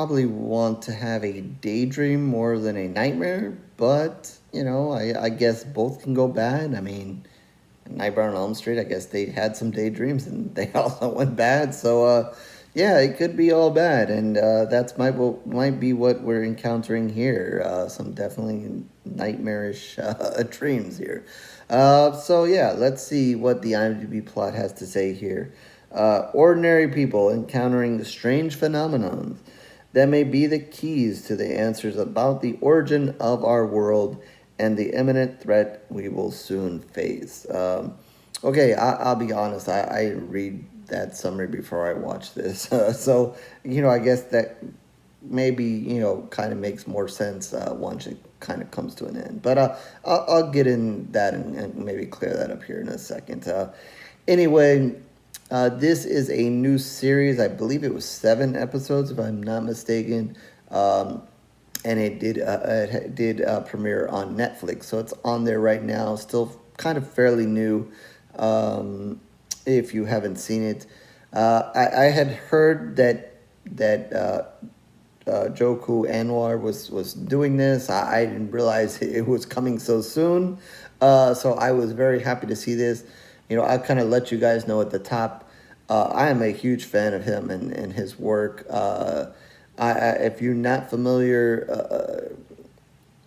probably want to have a daydream more than a nightmare, but I guess both can go bad. I mean, Nightmare on Elm Street, I guess they had some daydreams and they also went bad. So, yeah, it could be all bad, and that's might be what we're encountering here. Some definitely nightmarish dreams here. So yeah, let's see what the IMDb plot has to say here. Ordinary people encountering strange phenomenons that may be the keys to the answers about the origin of our world and the imminent threat we will soon face. Okay, I'll be honest. I read that summary before I watch this, so I guess that maybe kind of makes more sense once it kind of comes to an end. But I'll get in that and maybe clear that up here in a second. Anyway, this is a new series. I believe it was 7 episodes, if I'm not mistaken. And it did premiere on Netflix, so it's on there right now. Still kind of fairly new. If you haven't seen it, I had heard that Joko Anwar was doing this. I didn't realize it was coming so soon. So I was very happy to see this. I kind of let you guys know at the top. I am a huge fan of him and his work. If you're not familiar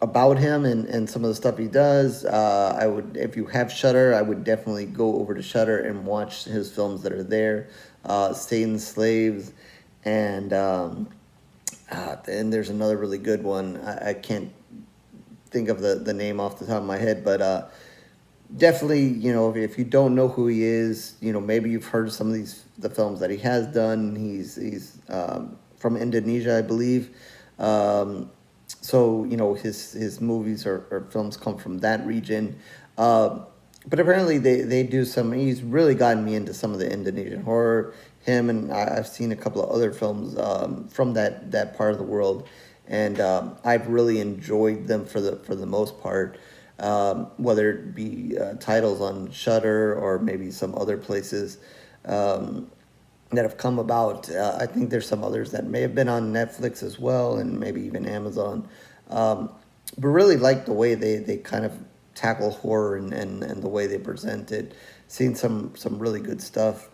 about him and some of the stuff he does, I would, if you have Shudder, I would definitely go over to Shudder and watch his films that are there. Satan's Slaves, and there's another really good one. I can't think of the name off the top of my head, but definitely, if you don't know who he is, maybe you've heard of some of the films that he has done. He's from Indonesia, I believe. So his movies or films come from that region. But apparently they do some. He's really gotten me into some of the Indonesian horror. Him, and I've seen a couple of other films from that part of the world, and I've really enjoyed them for the most part. Whether it be titles on Shudder or maybe some other places that have come about. I think there's some others that may have been on Netflix as well, and maybe even Amazon. But really like the way they kind of tackle horror and the way they present it. Seen some really good stuff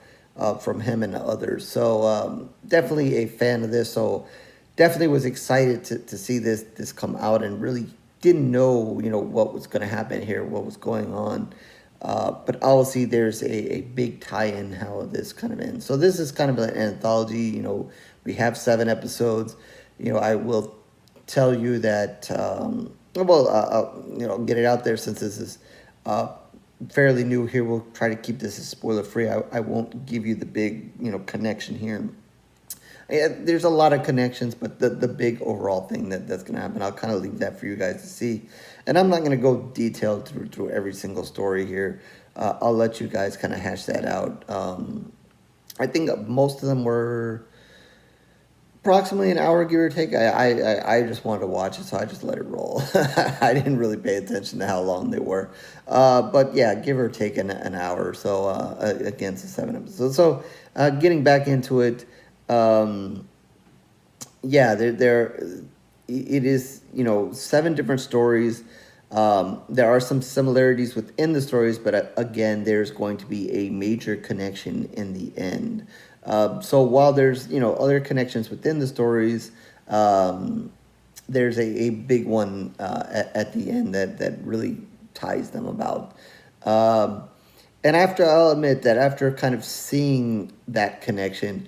from him and others. So definitely a fan of this. So definitely was excited to see this come out, and really didn't know what was going to happen here, what was going on. But obviously there's a big tie-in how this kind of ends. So this is kind of an anthology. We have 7 episodes. I will tell you that, I'll get it out there since this is fairly new here. We'll try to keep this as spoiler-free. I won't give you the big, connection here. Yeah, there's a lot of connections, but the big overall thing that's going to happen, I'll kind of leave that for you guys to see. And I'm not going to go detailed through every single story here. I'll let you guys kind of hash that out. I think most of them were approximately an hour, give or take. I just wanted to watch it, so I just let it roll. I didn't really pay attention to how long they were. But yeah, give or take an hour or so against the 7 episodes. So getting back into it, yeah, it is, 7 different stories. There are some similarities within the stories, but again, there's going to be a major connection in the end. So while there's, other connections within the stories, there's a big one at the end that really ties them about. And I'll admit that after kind of seeing that connection,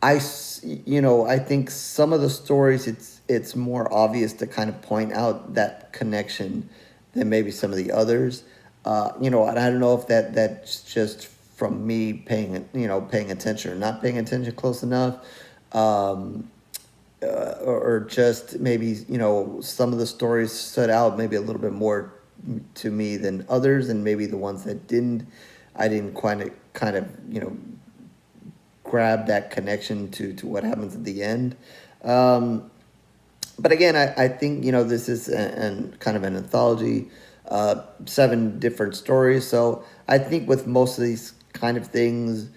I think some of the stories, it's more obvious to kind of point out that connection than maybe some of the others. And I don't know if that's just from me paying attention or not paying attention close enough, or just maybe some of the stories stood out maybe a little bit more to me than others, and maybe the ones that I didn't kind of grab that connection to what happens at the end. But again, I think, this is kind of an anthology, 7 different stories. So I think with most of these kind of things,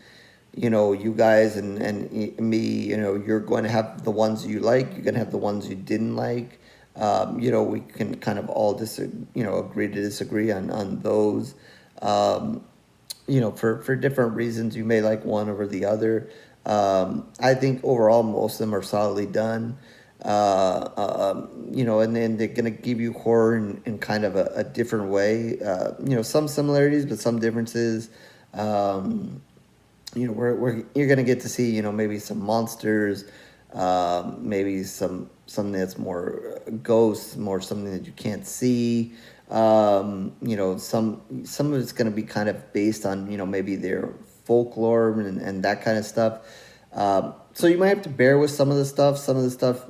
you guys and me, you're going to have the ones you like, you're going to have the ones you didn't like. We can kind of all agree to disagree on those. Um, for different reasons, you may like one over the other. I think overall, most of them are solidly done. And then they're going to give you horror in kind of a different way. Some similarities, but some differences. Um, where you're gonna get to see, maybe some monsters, maybe something that's more ghosts, more something that you can't see. Some of it's gonna be kind of based on, maybe their folklore and that kind of stuff. So you might have to bear with some of the stuff. Some of the stuff,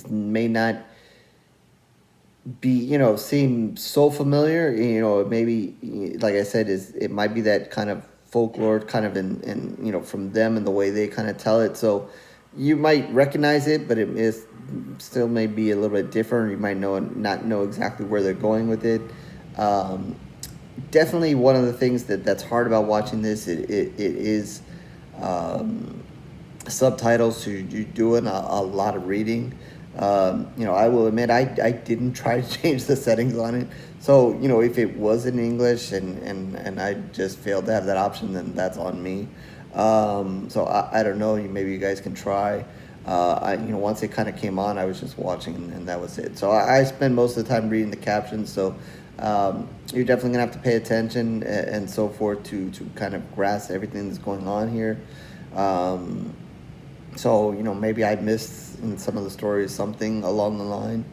may not be, seem so familiar. Maybe, like I said, it might be that kind of folklore kind of in from them and the way they kind of tell it. So you might recognize it, but it is still may be a little bit different. You might not know exactly where they're going with it. Definitely one of the things that's hard about watching this, it is subtitles, so you're doing a lot of reading. I will admit I didn't try to change the settings on it. So, if it was in English and I just failed to have that option, then that's on me. So I don't know. Maybe you guys can try. Once it kind of came on, I was just watching and that was it. So I spend most of the time reading the captions. So you're definitely gonna have to pay attention and so forth to kind of grasp everything that's going on here. So maybe I missed in some of the stories something along the line.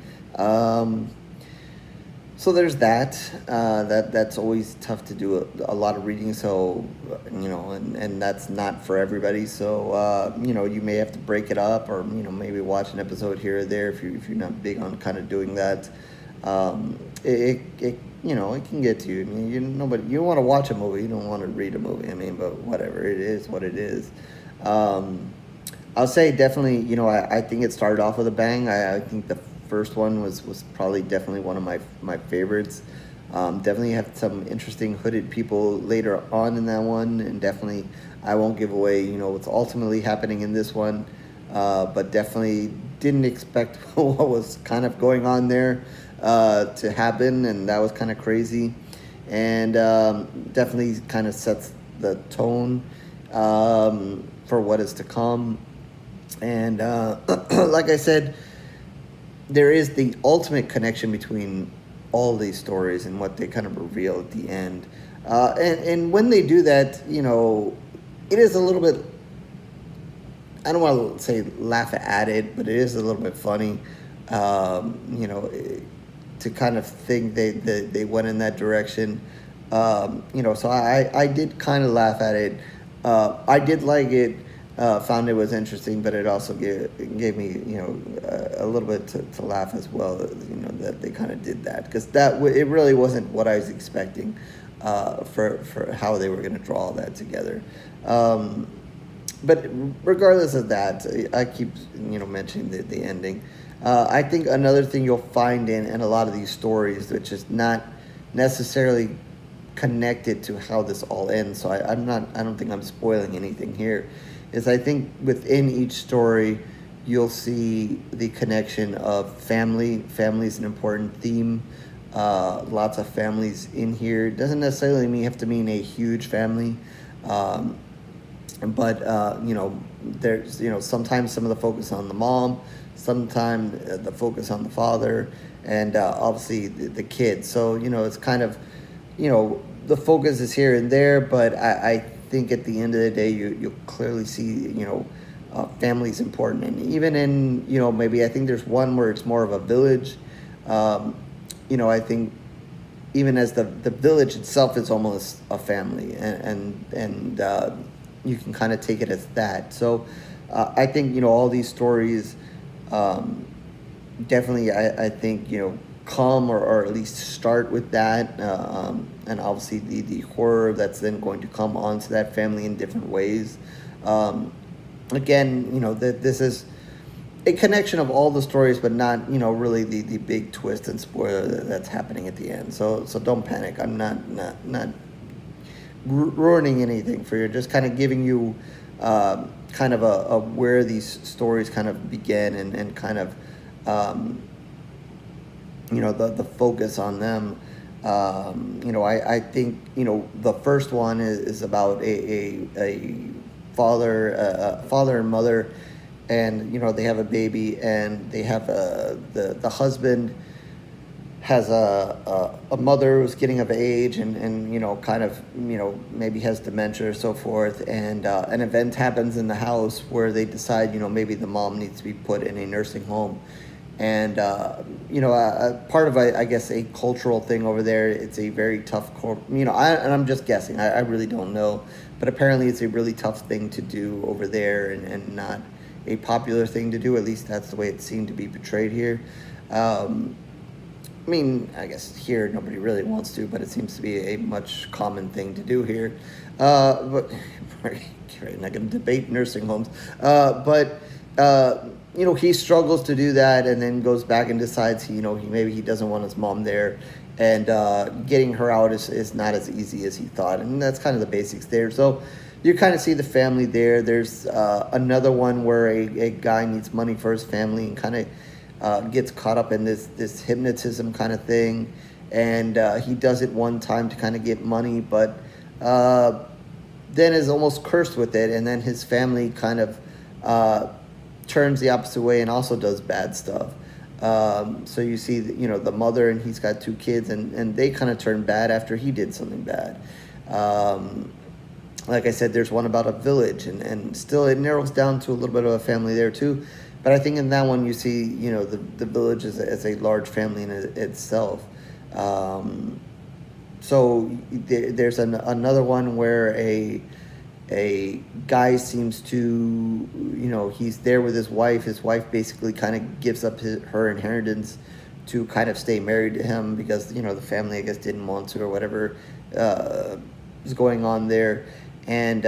So there's that. That's always tough to do a lot of reading. So and that's not for everybody. So you may have to break it up, or maybe watch an episode here or there if you're not big on kind of doing that. It can get to you. I mean, but you want to watch a movie, you don't want to read a movie. I mean, but whatever, it is what it is. I'll say definitely, I think it started off with a bang. I think the first one was probably definitely one of my favorites. Definitely have some interesting hooded people later on in that one, and definitely I won't give away, what's ultimately happening in this one, but definitely didn't expect what was kind of going on there to happen, and that was kind of crazy, and definitely kind of sets the tone for what is to come. And like I said, there is the ultimate connection between all these stories and what they kind of reveal at the end. And when they do that, it is a little bit, I don't want to say laugh at it, but it is a little bit funny, to kind of think they went in that direction. So I did kind of laugh at it. I did like it. Found it was interesting, but it also gave me, a little bit to laugh as well. That they kind of did that, because it really wasn't what I was expecting for how they were going to draw all that together. But regardless of that, I keep mentioning the ending. I think another thing you'll find in a lot of these stories, which is not necessarily connected to how this all ends. So I don't think I'm spoiling anything here. Is I think within each story, you'll see the connection of family. Family is an important theme. Lots of families in here. It doesn't necessarily have to mean a huge family, but there's sometimes some of the focus on the mom, sometimes the focus on the father, and obviously the kids. So it's kind of the focus is here and there, but I think at the end of the day, you'll clearly see, family's important. And even in, maybe I think there's one where it's more of a village. I think even as the village itself is almost a family, and you can kind of take it as that. So I think, all these stories, definitely, I think, come or at least start with that, and obviously the horror that's then going to come onto that family in different ways. Again, that this is a connection of all the stories, but not really the big twist and spoiler that's happening at the end. So don't panic. I'm not ruining anything for you, just kind of giving you kind of a where these stories kind of begin, and kind of the focus on them. I think the first one is about a father, father and mother, and they have a baby, and they have the husband has a mother who's getting of age, and kind of maybe has dementia or so forth, and an event happens in the house where they decide maybe the mom needs to be put in a nursing home. And part of I guess a cultural thing over there. It's a very tough and I'm just guessing, I really don't know, but apparently it's a really tough thing to do over there, and not a popular thing to do. At least that's the way it seemed to be portrayed here. I guess here nobody really wants to, but it seems to be a much common thing to do here. But we're not going to debate nursing homes. But he struggles to do that, and then goes back and decides he maybe he doesn't want his mom there, and getting her out is not as easy as he thought, and that's kind of the basics there. So you kind of see the family there. There's another one where a guy needs money for his family, and kind of gets caught up in this hypnotism kind of thing, and he does it one time to kind of get money, but then is almost cursed with it, and then his family kind of turns the opposite way and also does bad stuff. So you see the mother, and he's got two kids, and they kind of turn bad after he did something bad. Like I said, there's one about a village, and still it narrows down to a little bit of a family there too. But I think in that one you see, the village as a large family in itself. So there's another one where a guy seems to, he's there with his wife. His wife basically kind of gives up her inheritance to kind of stay married to him, because, the family, I guess, didn't want to, or whatever is going on there. And,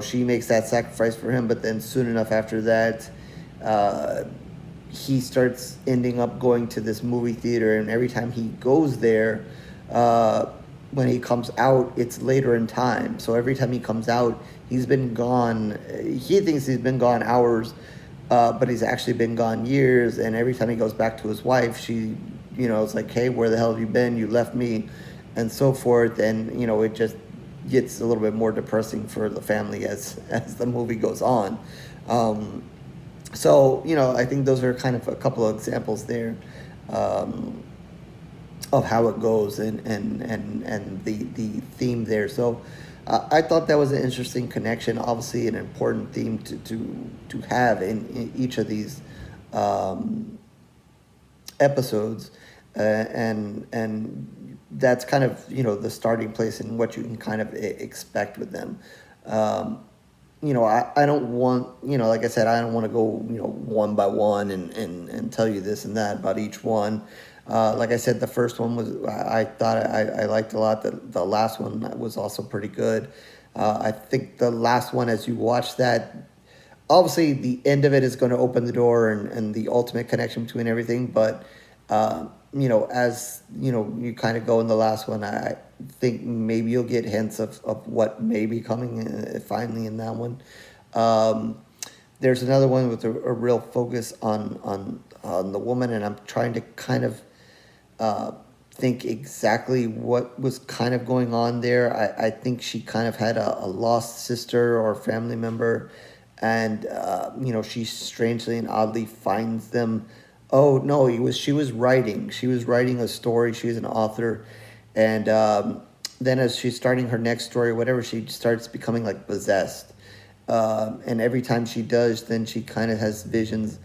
she makes that sacrifice for him, but then soon enough after that, he starts ending up going to this movie theater, and every time he goes there, when he comes out, it's later in time. So every time he comes out, he's been gone. He thinks he's been gone hours, but he's actually been gone years. And every time he goes back to his wife, she, it's like, hey, where the hell have you been? You left me, and so forth. And, it just gets a little bit more depressing for the family as the movie goes on. So, I think those are kind of a couple of examples there of how it goes, and the theme there. So I thought that was an interesting connection, obviously an important theme to have in each of these episodes, and that's kind of, the starting place and what you can kind of expect with them. I don't want, like I said, I don't want to go, one by one and tell you this and that about each one. Like I said, the first one I thought I liked a lot. The last one was also pretty good. I think the last one, as you watch that, obviously the end of it is going to open the door and the ultimate connection between everything. But, as, you kind of go in the last one, I think maybe you'll get hints of what may be coming finally in that one. There's another one with a real focus on the woman, and I'm trying to kind of think exactly what was kind of going on there. I think she kind of had a lost sister or family member, and she strangely and oddly finds them. Oh no, she was writing. She was writing a story. She's an author, and then as she's starting her next story or whatever, she starts becoming like possessed. And every time she does, then she kind of has visions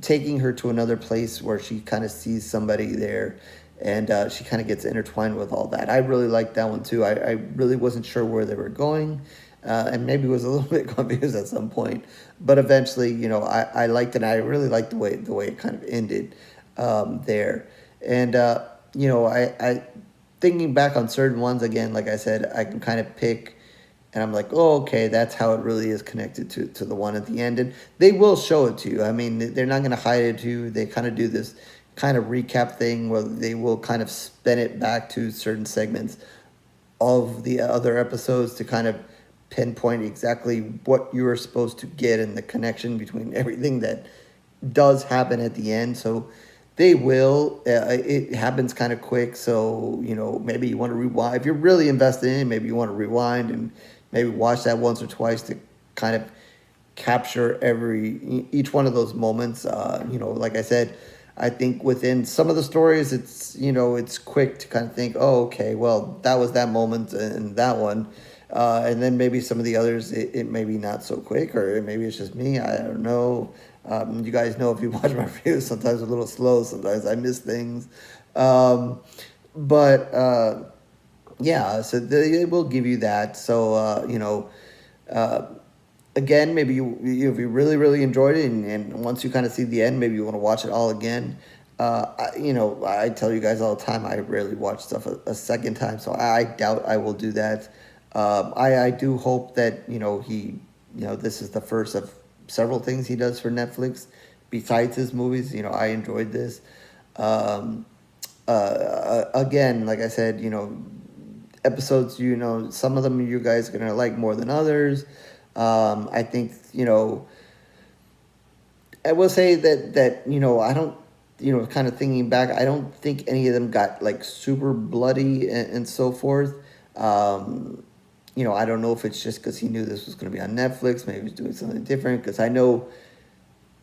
taking her to another place where she kind of sees somebody there, and she kind of gets intertwined with all that. I really liked that one too. I really wasn't sure where they were going, and maybe was a little bit confused at some point, but eventually, I liked it. And I really liked the way it kind of ended there. And I thinking back on certain ones again, like I said, I can kind of pick. And I'm like, oh, okay, that's how it really is connected to the one at the end. And they will show it to you. I mean, they're not going to hide it to you. They kind of do this kind of recap thing where they will kind of spin it back to certain segments of the other episodes to kind of pinpoint exactly what you were supposed to get and the connection between everything that does happen at the end. So they will. It happens kind of quick. So, maybe you want to rewind. If you're really invested in it, maybe you want to rewind and maybe watch that once or twice to kind of capture each one of those moments. Like I said, I think within some of the stories, it's quick to kind of think, oh, okay, well, that was that moment and that one. And then maybe some of the others, it may be not so quick, or maybe it's just me. I don't know. You guys know if you watch my reviews, sometimes a little slow. Sometimes I miss things. But yeah, so they will give you that. So, again, maybe if you really, really enjoyed it, and once you kind of see the end, maybe you want to watch it all again. I tell you guys all the time, I rarely watch stuff a second time, so I doubt I will do that. I do hope that, this is the first of several things he does for Netflix besides his movies. I enjoyed this. Again, like I said, episodes, some of them you guys are going to like more than others. I think, I will say that I don't, kind of thinking back, I don't think any of them got like super bloody and so forth. I don't know if it's just because he knew this was going to be on Netflix. Maybe he was doing something different, because I know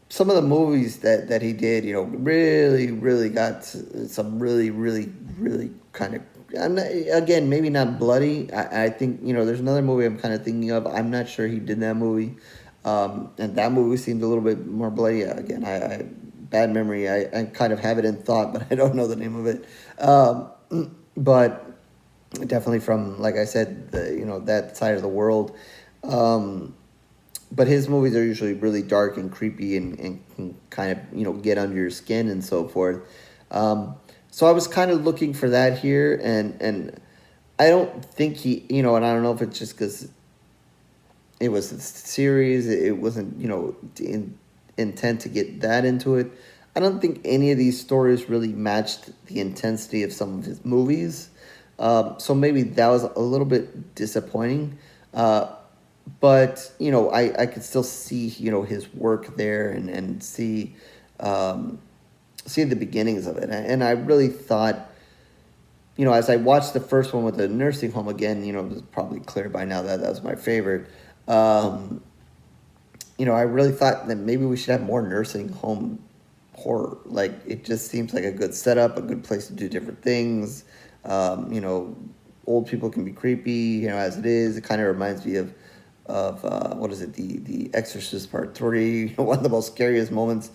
some of the movies that he did, really, really got some really, really, really kind of, again, maybe not bloody. I think, there's another movie I'm kind of thinking of. I'm not sure he did that movie. And that movie seemed a little bit more bloody. Again, I bad memory. I kind of have it in thought, but I don't know the name of it. But definitely from, like I said, that side of the world. But his movies are usually really dark and creepy and can kind of, get under your skin and so forth. So I was kind of looking for that here, and I don't think he, and I don't know if it's just because it was a series, it wasn't, intent to get that into it. I don't think any of these stories really matched the intensity of some of his movies. So maybe that was a little bit disappointing. But, I could still see, his work there and see the beginnings of it. And I really thought, as I watched the first one with the nursing home again, it was probably clear by now that was my favorite. I really thought that maybe we should have more nursing home horror. Like, it just seems like a good setup, a good place to do different things. Old people can be creepy, as it is. It kind of reminds me of what is it, the Exorcist Part 3, one of the most scariest moments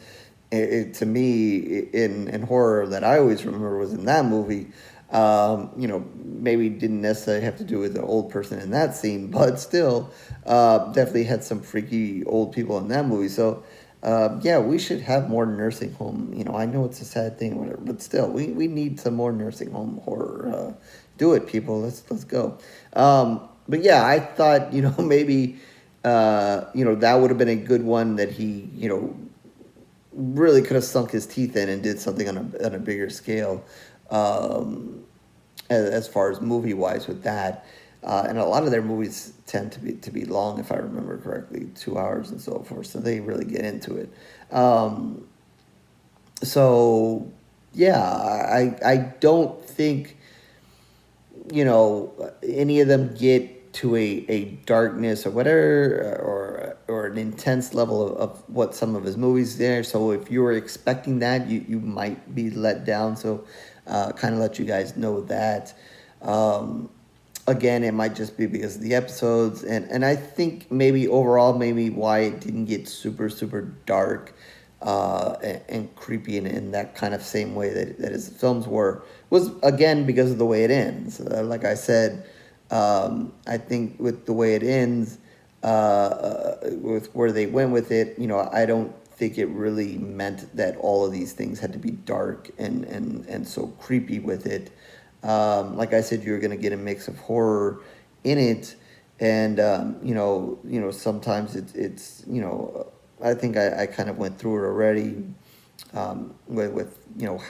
to me in horror that I always remember was in that movie. Maybe didn't necessarily have to do with the old person in that scene, but still, definitely had some freaky old people in that movie. So, yeah, we should have more nursing home. I know it's a sad thing, whatever, but still, we need some more nursing home horror. Do it, people. Let's go. But yeah, I thought, maybe, that would have been a good one that he, really could have sunk his teeth in and did something on a bigger scale, as far as movie wise with that. And a lot of their movies tend to be long, if I remember correctly, 2 hours and so forth. So they really get into it. So yeah, I don't think, any of them get to a darkness or whatever, or an intense level of what some of his movies there. So if you were expecting that, you might be let down. So kind of let you guys know that. Again, it might just be because of the episodes, and I think maybe overall, maybe why it didn't get super, super dark and creepy in that kind of same way that his films were, was, again, because of the way it ends. Like I said, I think with the way it ends, with where they went with it, I don't think it really meant that all of these things had to be dark and so creepy with it. Like I said, you're going to get a mix of horror in it, and sometimes it's I think I kind of went through it already, with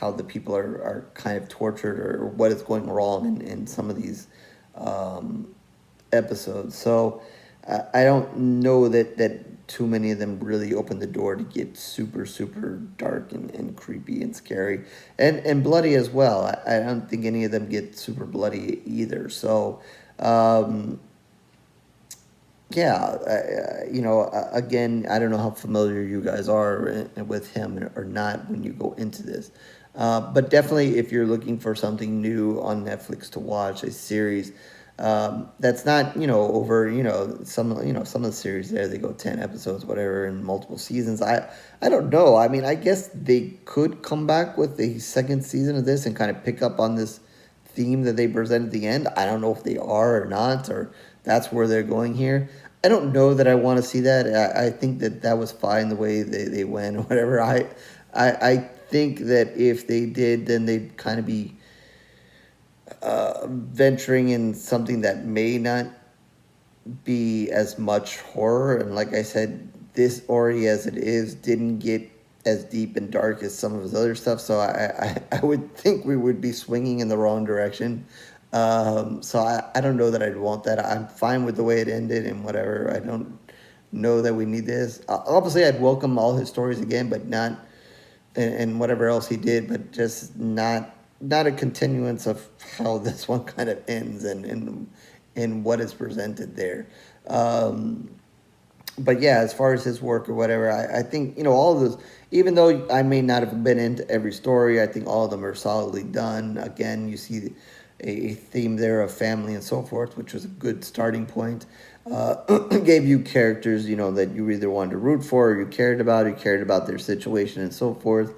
how the people are kind of tortured, or what is going wrong in some of these episodes. So I don't know that too many of them really open the door to get super dark and creepy and scary and bloody as well. I don't think any of them get super bloody either. So yeah, again, I don't know how familiar you guys are with him or not when you go into this. But definitely, if you're looking for something new on Netflix to watch, a series that's not, over, some of the series there, they go 10 episodes, whatever, and multiple seasons. I don't know. I mean, I guess they could come back with a second season of this and kind of pick up on this theme that they present at the end. I don't know if they are or not, or that's where they're going here. I don't know that I want to see that. I think that was fine the way they went or whatever. I think that if they did, then they'd kind of be venturing in something that may not be as much horror. And like I said, this Ori as it is didn't get as deep and dark as some of his other stuff. So I would think we would be swinging in the wrong direction. So I don't know that I'd want that. I'm fine with the way it ended and whatever. I don't know that we need this. Obviously, I'd welcome all his stories again, but not and whatever else he did, but just not a continuance of how this one kind of ends and what is presented there. But yeah, as far as his work or whatever, I think, all of those, even though I may not have been into every story, I think all of them are solidly done. Again, you see a theme there of family and so forth, which was a good starting point. Gave you characters, that you either wanted to root for or you cared about their situation and so forth,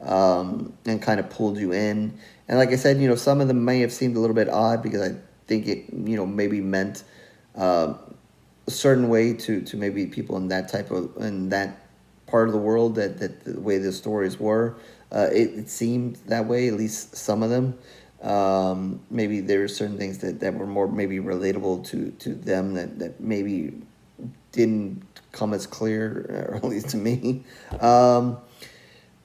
and kind of pulled you in. And like I said, some of them may have seemed a little bit odd because I think it, maybe meant a certain way to maybe people in that part of the world that the way the stories were. It seemed that way, at least some of them. Maybe there were certain things that were more maybe relatable to them that maybe didn't come as clear, or at least to me.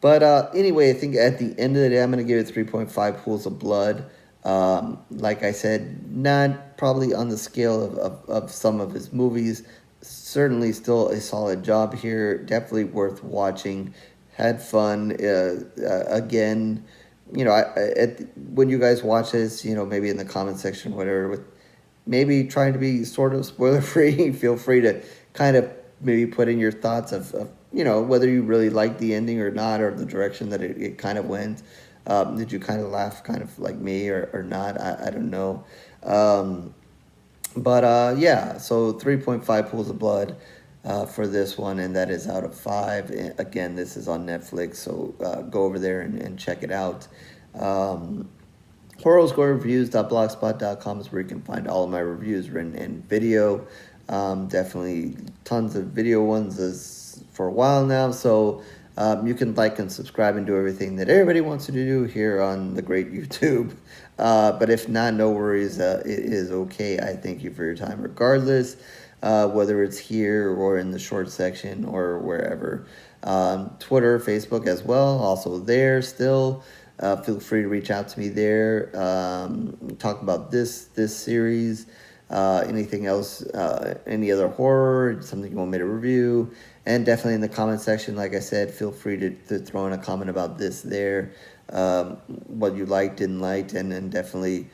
But anyway, I think at the end of the day, I'm going to give it 3.5 pools of blood. Like I said, not probably on the scale of some of his movies. Certainly still a solid job here. Definitely worth watching. Had fun. Again, when you guys watch this, maybe in the comment section, whatever, with maybe trying to be sort of spoiler free, feel free to kind of maybe put in your thoughts of whether you really liked the ending or not, or the direction that it kind of went. Did you kind of laugh kind of like me or not? I don't know. But yeah, so 3.5 pools of blood for this one, and that is out of 5. Again, this is on Netflix, so go over there and check it out. HorrorScoreReviews.blogspot.com is where you can find all of my reviews written in video. Definitely tons of video ones for a while now, so you can like and subscribe and do everything that everybody wants you to do here on the great YouTube. But if not, no worries. It is okay. I thank you for your time regardless, whether it's here or in the short section or wherever. Twitter, Facebook as well, also there still. Feel free to reach out to me there. Talk about this series, anything else, any other horror, something you want me to review. And definitely in the comment section, like I said, feel free to throw in a comment about this there, what you liked, didn't like, and then definitely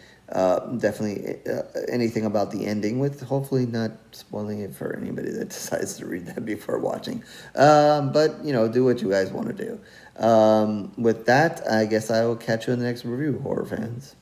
anything about the ending, with hopefully not spoiling it for anybody that decides to read that before watching. But, do what you guys want to do. With that, I guess I will catch you in the next review, horror fans.